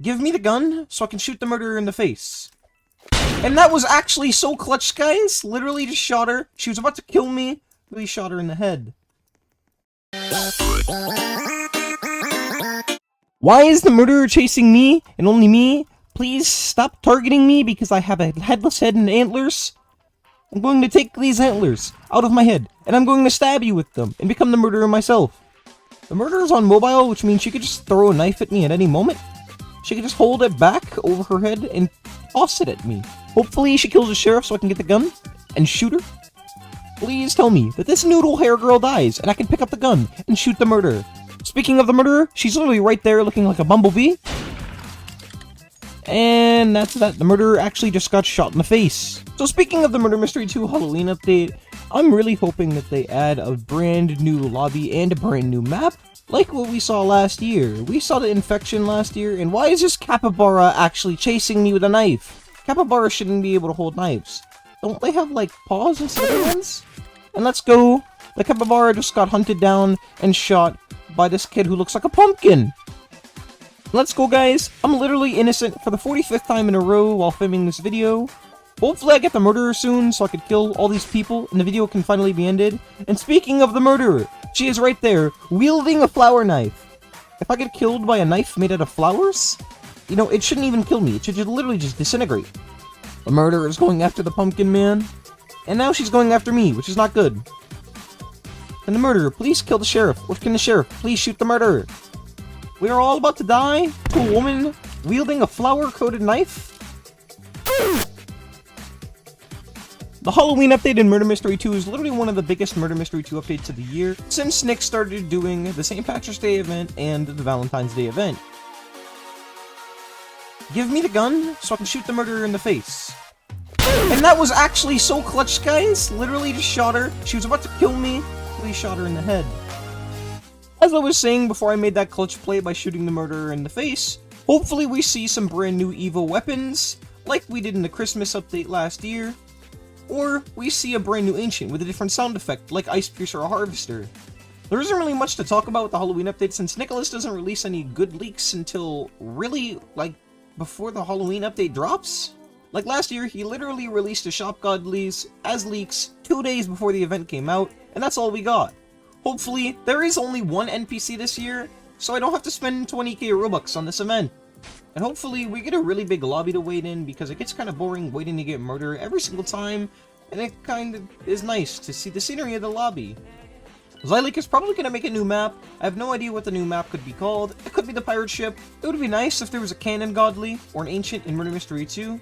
Give me the gun so I can shoot the murderer in the face. And that was actually so clutch, guys. Literally just shot her. She was about to kill me. Really shot her in the head. Why is the murderer chasing me and only me? Please stop targeting me because I have a headless head and antlers. I'm going to take these antlers out of my head and I'm going to stab you with them and become the murderer myself. The murderer's on mobile, which means she could just throw a knife at me at any moment. She could just hold it back over her head and toss it at me. Hopefully she kills the sheriff so I can get the gun and shoot her. Please tell me that this noodle hair girl dies and I can pick up the gun and shoot the murderer. Speaking of the murderer, she's literally right there looking like a bumblebee. And that's that. The murderer actually just got shot in the face. So speaking of the Murder Mystery 2 Halloween update, I'm really hoping that they add a brand new lobby and a brand new map, like what we saw last year. We saw the infection last year, and why is this capybara actually chasing me with a knife? Capybara shouldn't be able to hold knives. Don't they have, like, paws instead of hands? And let's go. The capybara just got hunted down and shot by this kid who looks like a pumpkin. Let's go, guys. I'm literally innocent for the 45th time in a row while filming this video. Hopefully I get the murderer soon so I can kill all these people and the video can finally be ended. And speaking of the murderer, she is right there, wielding a flower knife. If I get killed by a knife made out of flowers, you know, it shouldn't even kill me. It should literally just disintegrate. The murderer is going after the pumpkin man. And now she's going after me, which is not good. Can the murderer please kill the sheriff? Or can the sheriff please shoot the murderer? We are all about to die to a woman wielding a flower-coated knife? The Halloween update in Murder Mystery 2 is literally one of the biggest Murder Mystery 2 updates of the year since Nick started doing the St. Patrick's Day event and the Valentine's Day event. Give me the gun so I can shoot the murderer in the face. And that was actually so clutch, guys. Literally just shot her. She was about to kill me. We shot her in the head. As I was saying before I made that clutch play by shooting the murderer in the face, hopefully we see some brand new evil weapons, like we did in the Christmas update last year, or we see a brand new ancient with a different sound effect, like Ice Piercer or Harvester. There isn't really much to talk about with the Halloween update since Nicholas doesn't release any good leaks until really, like, before the Halloween update drops? Like last year, he literally released the Shop Godlies as leaks 2 days before the event came out, and that's all we got. Hopefully, there is only one NPC this year, so I don't have to spend 20k Robux on this event. And hopefully, we get a really big lobby to wait in, because it gets kind of boring waiting to get murdered every single time, and it kind of is nice to see the scenery of the lobby. Zyleek is probably going to make a new map. I have no idea what the new map could be called. It could be the pirate ship. It would be nice if there was a canon godly, or an ancient in Murder Mystery 2.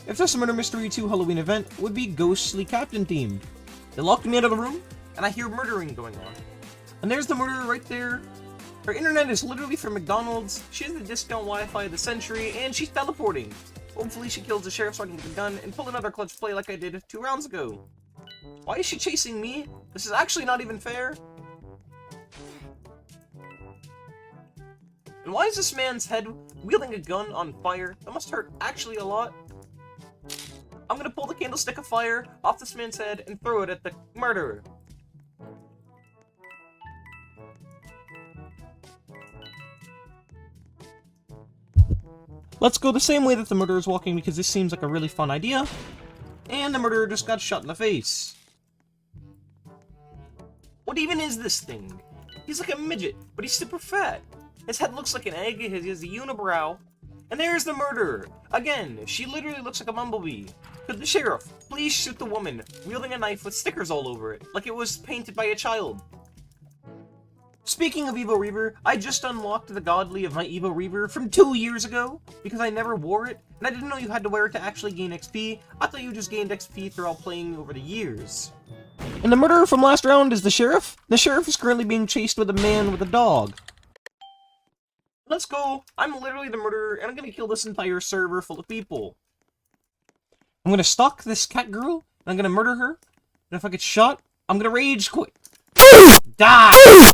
If this Murder Mystery 2 Halloween event would be ghostly captain themed. They locked me out of the room, and I hear murdering going on. And there's the murderer right there. Her internet is literally from McDonald's. She has the discount Wi-Fi of the century, and she's teleporting. Hopefully she kills the sheriff so I can get the gun and pull another clutch play like I did 2 rounds ago. Why is she chasing me? This is actually not even fair. And why is this man's head wielding a gun on fire? That must hurt actually a lot. I'm gonna pull the candlestick of fire off this man's head and throw it at the murderer. Let's go the same way that the murderer is walking because this seems like a really fun idea. And the murderer just got shot in the face. What even is this thing? He's like a midget, but he's super fat. His head looks like an egg, he has a unibrow. And there's the murderer! Again, she literally looks like a bumblebee. Could the sheriff please shoot the woman wielding a knife with stickers all over it, like it was painted by a child? Speaking of Evo Reaver, I just unlocked the godly of my Evo Reaver from 2 years ago, because I never wore it, and I didn't know you had to wear it to actually gain XP. I thought you just gained XP throughout playing over the years. And the murderer from last round is the sheriff. The sheriff is currently being chased with a man with a dog. Let's go! I'm literally the murderer, and I'm gonna kill this entire server full of people. I'm gonna stalk this cat girl, and I'm gonna murder her, and if I get shot, I'm gonna rage quit. Die!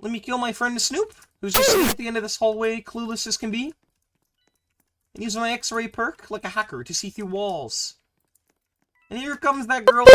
Let me kill my friend Snoop, who's just sitting at the end of this hallway, clueless as can be. And use my X-ray perk like a hacker to see through walls. And here comes that girl.